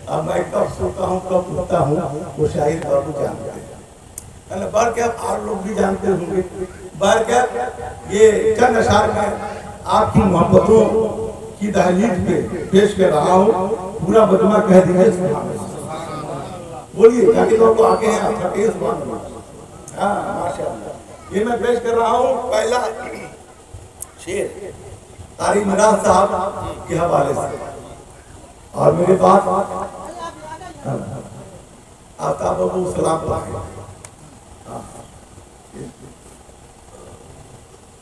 अब मैं कब सोता हूँ कब उठता हूँ वो शाहिद बाबू जानते हैं, है ना। बार क्या आप लोग भी जानते होंगे। बार क्या ये चंद अशार में आपकी मोहब्बतों की दहलीज पे पेश कर रहा हूँ। पूरा मजमा कह दीजिए बोलिए ताकि लोग आगे हैं थके सुभान अल्लाह। हाँ माशाअल्लाह। ये मैं पेश कर रहा हूँ पहला शेर तारिक मिराज साहब के हवाले से। और मेरे पास आफ्ताब बाबू सलाम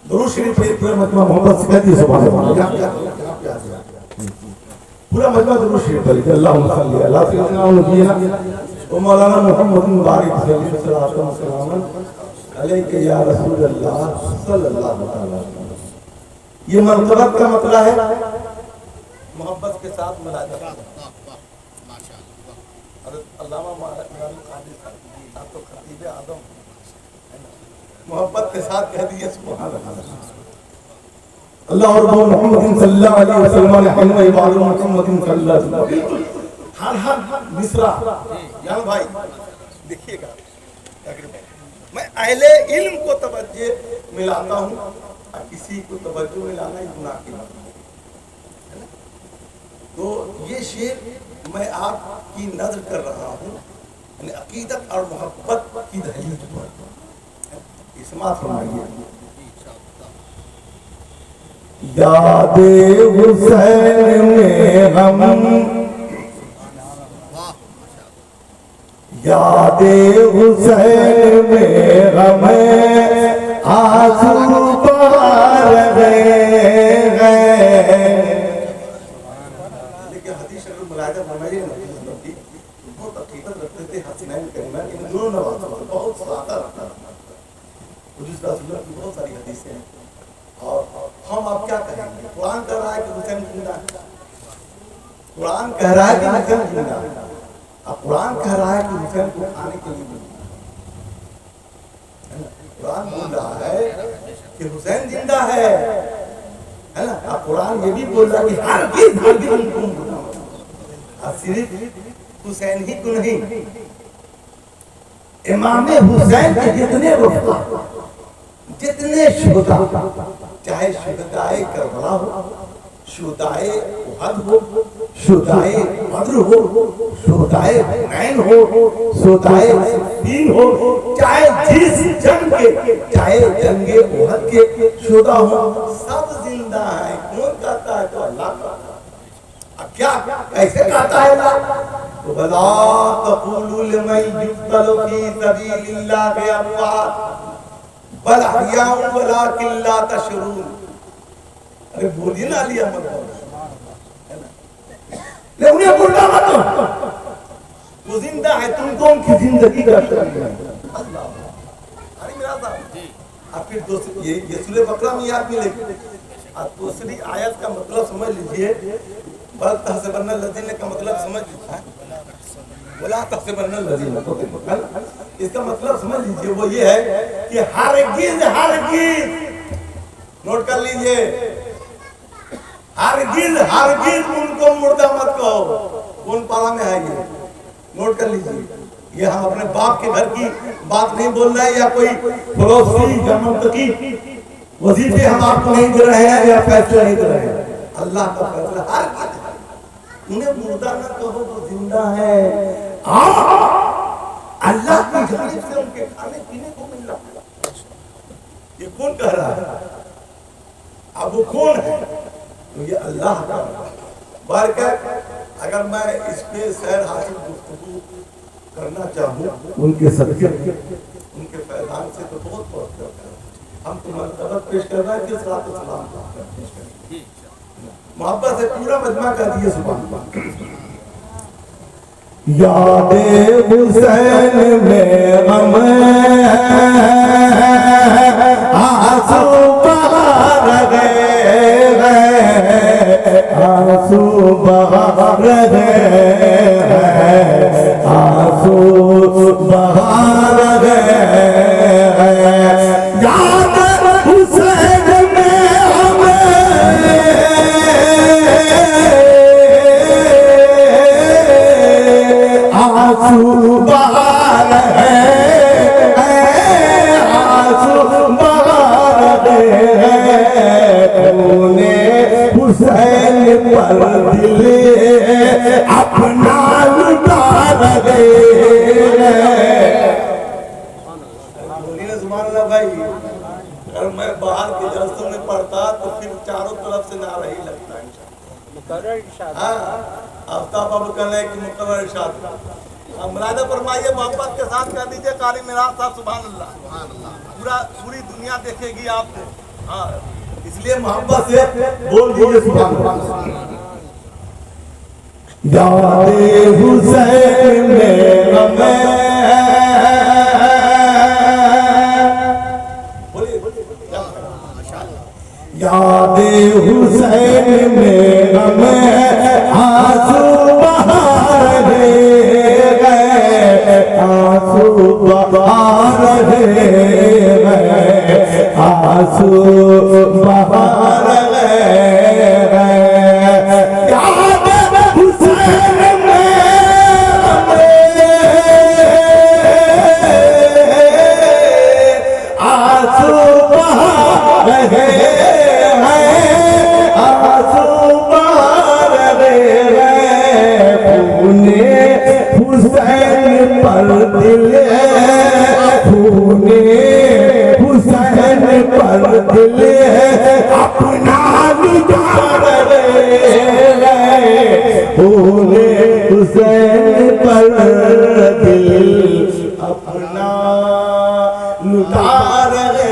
दुरूद शरीफ पे पूरा मजमा मोहब्बत से कह दिए सुभान अल्लाह। पूरा मजमा दुरूद शरीफ पढ़िए। अल्लाहुम्मा सल्ली अला सय्यिदिना व नबीना व मौलाना मुहम्मद मुबारक सल्लल्लाहु अलैहि या रसूल अल्लाह सल्लल्लाहु अलैहि वसल्लम। ये मनक़बत का मतलब है मोहब्बत के साथ मुलाकात। माशाअल्लाह। और अल्लामा आप तो खतीब आदम मोहब्बत के साथ कह दिए सुभान अल्लाह। अल्लाह और मोहम्मद सल्लल्लाहु अलैहि वसल्लम ने हम इबादत मोहम्मद सल्लल्लाहु अलैहि वसल्लम हर मिसरा जान भाई देखिएगा। मैं अहले इल्म को तवज्जो मिलाता हूँ और किसी को तवज्जो मिलाना ही गुनाह की बात है ना। तो ये शेर मैं आपकी नज़र कर रहा हूँ अकीदत और मोहब्बत की दहलीज पर। इस्मात फरमाइए। यादे हुसैन में हम यादे हुसैन में हम आंसू बहा रहे हैं। लेकिन हदीस शरीफ मुलाहिजा फरमाइए नबी बहुत हकीकत रखते थे। हसनैन करीमा इन दोनों नवाज़ बहुत सादा रखता था। बहुत सारी हदीसें हैं और हम आप क्या कहेंगे। कुरान कह रहा है कि हुसैन जिंदा है। कुरान कह रहा है कि हुसैन जिंदा है। अब कुरान कह रहा है कि हुसैन को खाने के लिए कुरान बोल रहा है कि हुसैन जिंदा है ना। अब कुरान ये भी बोल रहा है कि हर सिर्फ हुसैन ही को नहीं इमाम हुसैन के जितने वफा जितने शुहदा चाहे शुहदाए करबला हो शुहदाए उहद हो शुहदाए बद्र हो शुहदाए हुनैन हो शुहदाए सिफ़ीन हो चाहे जिस जंग के चाहे जंगे उहद के शुहदा हो सब जिंदा है। कौन कहता है तो अल्लाह कहता है। अब क्या कैसे कहता है अल्लाह तो बला तक़ूलू लिमन युक़्तलु फी सबीलिल्लाहि अमवात बल अहयाउन वलाकिन ला तशऊरून। अरे बोलिए ना अली अहमद है ना। ले उन्हें बोलना मत वो जिंदा है। तुमको उनकी जिंदगी का अल्लाह। अरे मेरा साहब जी आप फिर दूसरी ये सूरह बकरा में याद मिलेगी। आप दूसरी आयत का मतलब समझ लीजिए। बल तहसबन्ना लज़ीना का मतलब समझ लीजिए। बोला तहसबन्ना लज़ीना इसका मतलब समझ लीजिए। वो ये है कि हरगिज़ नोट कर लीजिए। हरगिज़ उनको मुर्दा मत कहो। कौन पाला में है ये नोट कर लीजिए। ये हम अपने बाप के घर की बात नहीं बोल रहे हैं या कोई पड़ोसी या मुंतकी वजीफे हम आपको नहीं दे रहे हैं या फैसला नहीं दे रहे हैं। अल्लाह का फैसला उन्हें मुर्दा न कहो वो जिंदा है। अल्लाह की जानिब से उनके खाने पीने को मिल रहा है। ये कौन कह रहा है। अब वो कौन है तो ये अल्लाह का बरकत। अगर मैं इस पे सैर हासिल गुफ्तगू करना चाहूँ उनके सदके उनके फैजान से तो बहुत हम तो मर्तबत पेश कर रहा है कि सलात व सलाम पेश करें। मोहब्बत से पूरा मजमा कर दिए सुभान। यादे हुसैन में हम आंसू बहा रहे हैं आंसू बहा रहे हैं आंसू बहा रहे हैं। याद हुसैन में हम आंसू बहा रहे हैं, आंसू बहा रहे हैं, तूने हुसैन पर दिल अपना लुटा रहे हैं। बोलिए ना सुभान अल्लाह भाई। अगर मैं बाहर के जलसों में पढ़ता तो फिर चारों तरफ से नारा ही लगता है। आफ्ताब अब कह रहे कि मुकर्रर इरशाद मुरादा फरमाइए, मोहब्बत के साथ कह दीजिए कारी मिराज साहब सुभान अल्लाह। पूरी दुनिया देखेगी आपको। हाँ, इसलिए मोहब्बत से बोल दीजिए सुभान अल्लाह। यादे हुसैन में यादे हुसैन में हमें आंसू बहा रहे हैं, आंसू बहा रहे हैं, आंसू बहा रहे हैं। यादे हुसैन में आंसू बहा रहे पर दिल, तूने हुसैन पर दिल अपना लुटा रहे हैं, तूने हुसैन पर दिल अपना लुटा रहे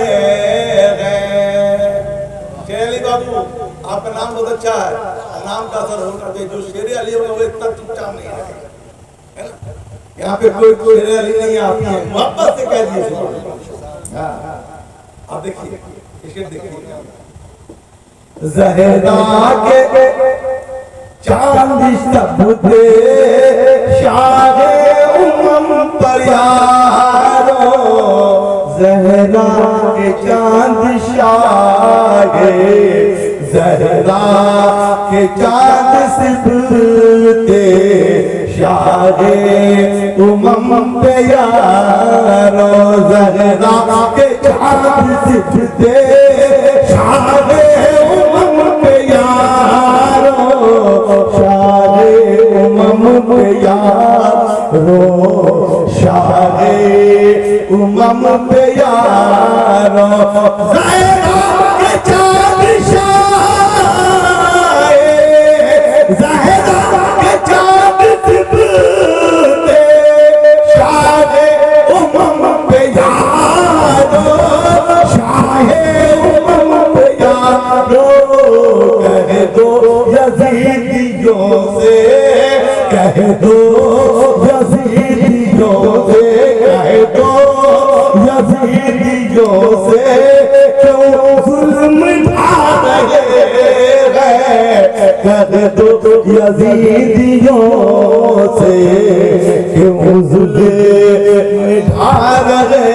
हैं। शेर अली बाबू, आपका नाम बहुत अच्छा है, नाम का असर होना चाहिए। जो शेर अली होगा वो इतना चुपचाप नहीं है ना। यहाँ पे कोई शेर अली नहीं आती है, मोहब्बत से कह दिए। आप देखिए, शेर देखिए। ज़हरा के चांद शब्दे शाहे उम्म पर यारो, ज़हरा के चांद शाहे, ज़हरा के चांद सिफते शाहे उम्म पे यारो, ज़हरा के चांद सिफते शाहे उम्म पे यारो, शाहे उम्म पे यारो, शाहे उम्म पे यारो, ज़हरा के चांद शाहे, ज़हरा के चांद सिफते शाहे उम्म पे यारो, शाहे उम्म पे यारो। कह दो यज़ीदियों से, कह दो यज़ीदियों से, कह दो यज़ीदियों से, क्यों जुल्म ढा रहे हैं, कह दो यज़ीदियों से, क्यों जुल्म ढा रहे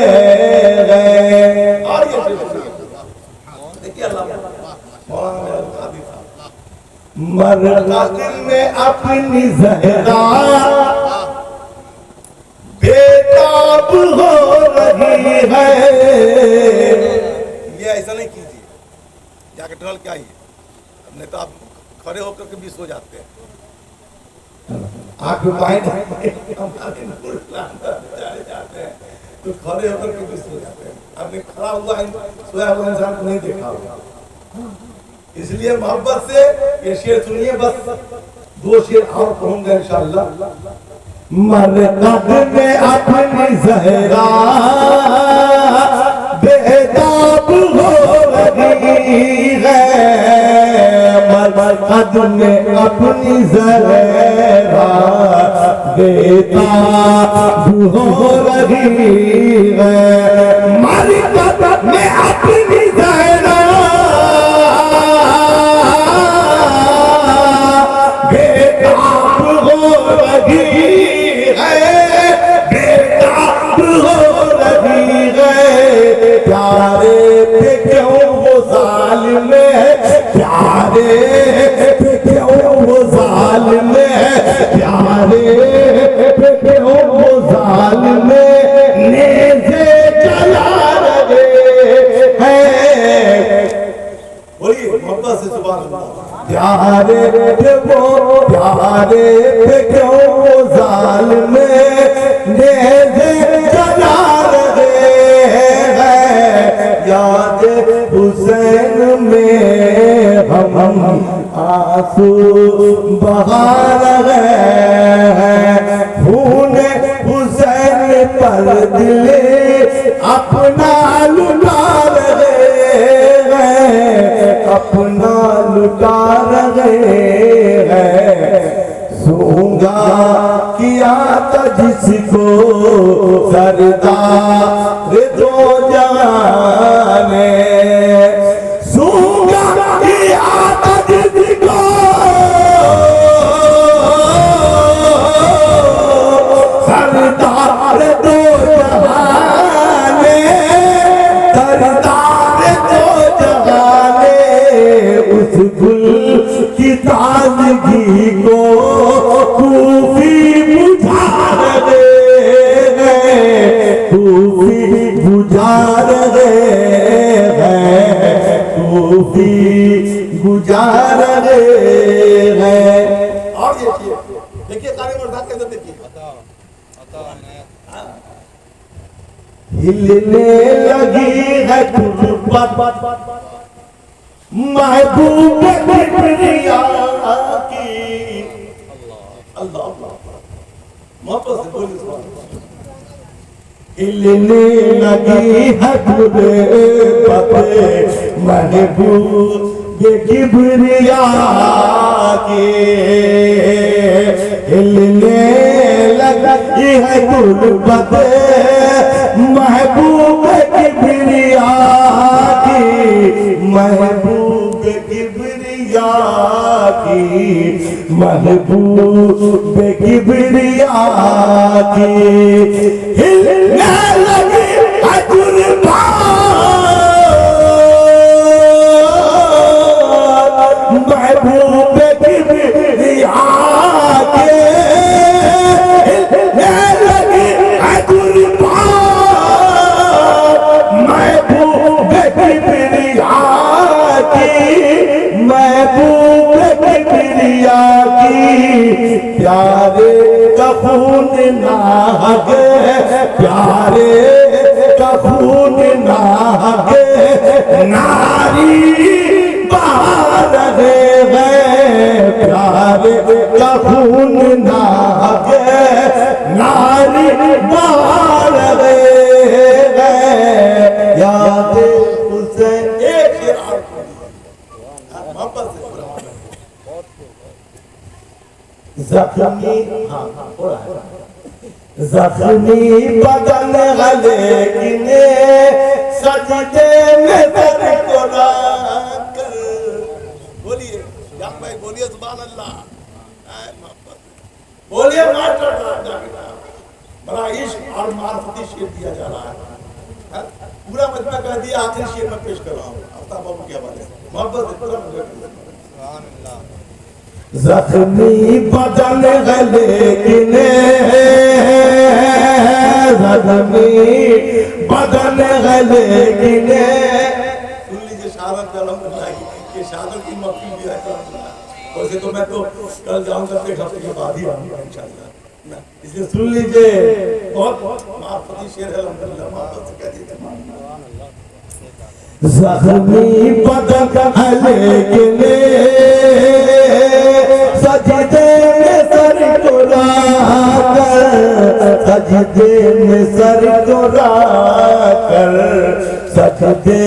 हैं। और ये देखिए अल्लाह मरकातिल में अपनी ज़हरा बेताब हो रही है। ये ऐसा नहीं कीजिए, जाके टहल के आइए, नहीं तो आप खड़े होकर के भी सो जाते हैं। आंख बाएं जाते हैं तो खड़े होकर के भी सो जाते हैं। आपने खड़ा हुआ सोया हुआ इंसान को नहीं देखा होगा। इसलिए मोहब्बत से ये शेर सुनिए, बस दो शेर और कहूंगा इंशाअल्लाह। मरकब में अपनी ज़हरा बेताब हो रही है, मरकब में अपनी ज़हरा बेताब हो रही है, मरकब में अपनी ज़हरा बेताब हो रही है, बेताब हो रही है। प्यारे पे क्यों वो ज़ालिम है, प्यारे पे क्यों वो ज़ालिम है, प्यारे पे क्यों प्यारे पे क्यों जालिम नेज़े जला रहे हैं, याद हुसैन में हम आंसू बहा रहे हैं, खून हुसैन पर दिल अपना लुटा रहे हैं, अपना लुटा रहे हैं। सूंगा किया था जिसको सरदार दो जहां ने, सूंगा किया था जिसको सरदार दो जहां ने, सरदार दो जहां ने, उस गुल की ताजगी को खूफी बुझा रहे हैं, खूफी बुझा रहे हैं, खूफी बुझा रहे हैं। और देखिए काले मर्दात के अंदर देखिए हिलने लगी है तुरबत महबूब किबरिया की। अल्लाह मोहब्बत से बोलिए। हिलने लगी है तुरबत महबूब किबरिया की, हिलने लगी है तुरबत महबूब किबरिया की, महबूब किबरिया की, महबूब किबरिया की। हिलने लगी है तुरबत महबूब किबरिया के, हिलने लगी है तुरबत महबूब किबरिया की, महबूब किबरिया की। प्यारे का खून नाहक, प्यारे का खून नाहक, नारी बहा रहे हैं, प्यारे का खून नाहक, नारी बहा रहे हैं, याद हुसैन। एक शेर जख्मी, जख्मी बदन गले किने सजदे में सर को रखकर। बोलिए भाई, बोलिए सुभान अल्लाह, बोलिए मास्टर। बड़ा इश्क और मार्फती शेर दिया जा रहा है, पूरा मजमा कह दिया, आखिरी शेर में पेश कर रहा हूँ। आफ्ताब बाबू क्या बात है, मोहब्बत। जख्मी बदन गले किने, जख्मी बदन गले किने। सुन लीजिए शहादत अल्हम्दुलिल्लाह, ये शहादत की मौकी भी है। वैसे तो मैं तो कल जाऊंगा, एक हफ्ते के बाद ही आऊंगा इंशाअल्लाह, इसलिए सुन लीजिए। बहुत मार्फती शेर है अल्हम्दुलिल्लाह, मोहब्बत से कह दीजिए। जख्मी बदन गले किने, सजदे में सर को रखकर, सजदे में सर को रखकर, सजदे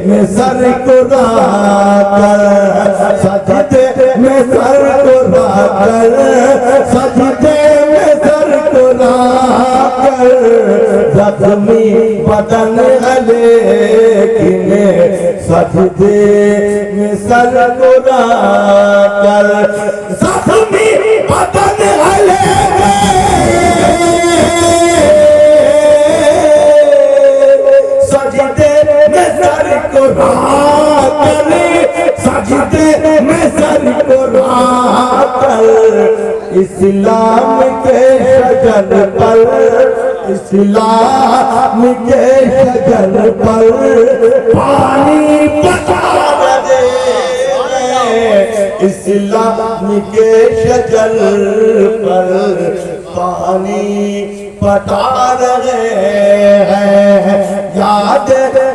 में सर को रखकर, सजदे में सर को रखकर, सजदे में सर को रखकर। जख्मी बदन गले किने, सजदे में सर को रखकर, जख्मी बदन गले सजदे में सर को रखकर, सजदे में सर को रखकर। इस्लाम के शजर पर, इस्लाम के शजर पर पानी बचा रहे, इस्लाम के शजर पर पानी पटा रहे हैं। याद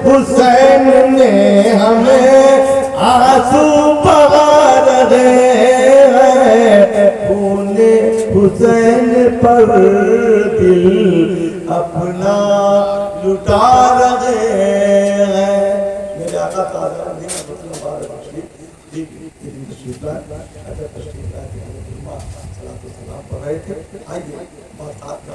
हुसैन ने हमें आंसू बहा रहे हैं। खूने हुसैन पर दिल अपना लुटा रहे हैं। मेरे आका ताज़ा ने मुबारक तशरीफ लाए थे। आइए बात